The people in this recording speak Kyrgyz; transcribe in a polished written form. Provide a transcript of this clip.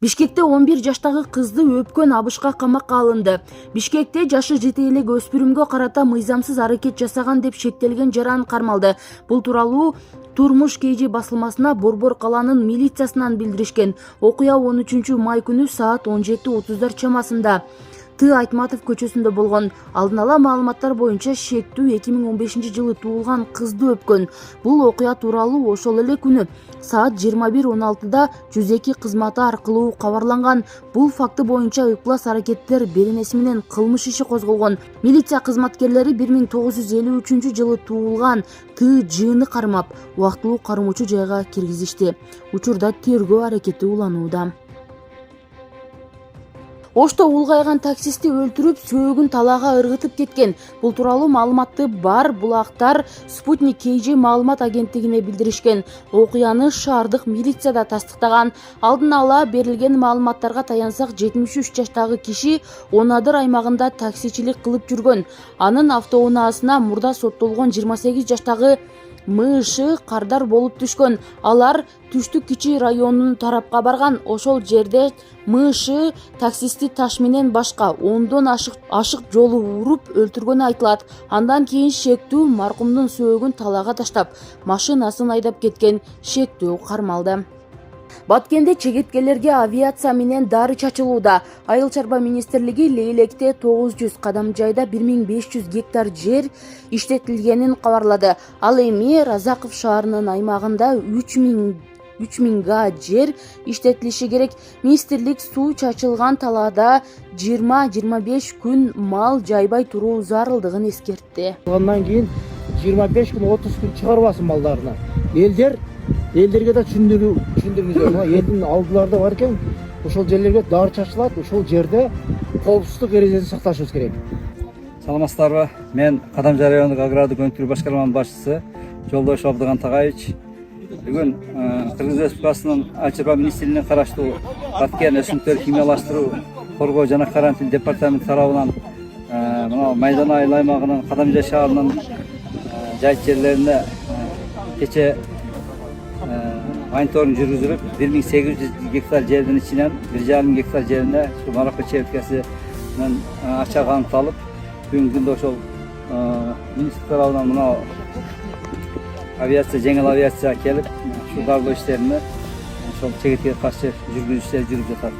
Бишкекте 11 жаштагы кызды өпкөн абышка камакка алынды. Бишкекте жашы жете элек өспүрүмгө карата мыйзамсыз аракет жасаган деп шектелген жаран кармалды. Бул тууралуу Турмуш КЖ басылмасына Борбор каланын милициясынан билдиришкен. Окуя 13 май күнү саат 17:30 чамасында Т. Айтматов көчөсүндө болгон. Алдын ала маалыматтар боюнча шектүү 2015 жылы туулган кызды өпкөн. Бул окуя тууралуу ошол эле күнү саат 21:16 102 кызматы аркылуу кабарланган. Бул факты боюнча ыплас аракеттер беренеси менен кылмыш иши козголгон. Милиция кызматкерлери 1953 жылы туулган Т. Ж.ны кармап, убактылуу кармоочу жайга киргизишти. Учурда тергөө аракети уланууда. Ошто улгайган таксисти өлтүрүп, сөөгүн талаага ыргытып кеткен. Бул тууралуу маалыматты бар булактар Спутник КЖ маалымат агенттигине билдиришкен. Окуяны шаардык милиция да тастыктаган. Алдын ала берилген маалыматтарга таянсак, 73 жаштагы киши Онадыр аймагында таксичилик кылып жүргөн. Анын автоунаасына мурда соттолгон 28 жаштагы МШ кардар болуп түшкөн. Алар Түштүк Кичи районунун тарапка барган. Ошол жерде МШ таксисти таш менен башка 10дон ашык жолу уруп өлтүргөнү айтылат. Андан кийин шектүү маркумдун сөөгүн талаага таштап, машинасын айдап кеткен. Шектүү кармалды. Баткенде чегеткелерге авиация менен дары чачылууда. Айыл чарба министрлиги Лейлекте 900 кадам жайда 1500 гектар жер иштетилгенин кабарлады. Ал эми Разаков шаарынын аймагында 3000 га жер иштетилиши керек. Министрлик суу чачылган талаада 20-25 күн мал жайбай туруу зарылдыгын эскертти. Андан кийин 25 күн 30 күн чыгарбасын малдарына. Элдерге да түшүндүрүңүздөр. Мына элдин алдыларда бар экен, ошол жерлерге дары чачылат, ошол жерде коопсуздук эрежесин сакташыбыз керек. Саламатсыздарбы? Мен Кадамжай райондук агрардык өнүктүрүү башкарманын башчысы Жолдош Абдыган Тагайевич. Бүгүн Кыргыз Республикасынын Айыл чарба министрлигине караштуу Баткен өсүмдүктөр химиялаштыруу, коргоо жана карантин департаменти тарабынан мына Майдан айыл аймагынын Кадамжай шаарынын жайыт жерлерине кече мониторинг жүргүзүлүп, 1800 гектар жердин ичинен 1,5 гектар жерине Марокко чеберткесинен ачак аныкталып, бүгүнкү күндө ошол министрлик тарабынан мына авиация, жеңил авиация келип, ушу дарлоо иштерине ошол чегетке каршы жүргүзүү иштери жүрүп жатат.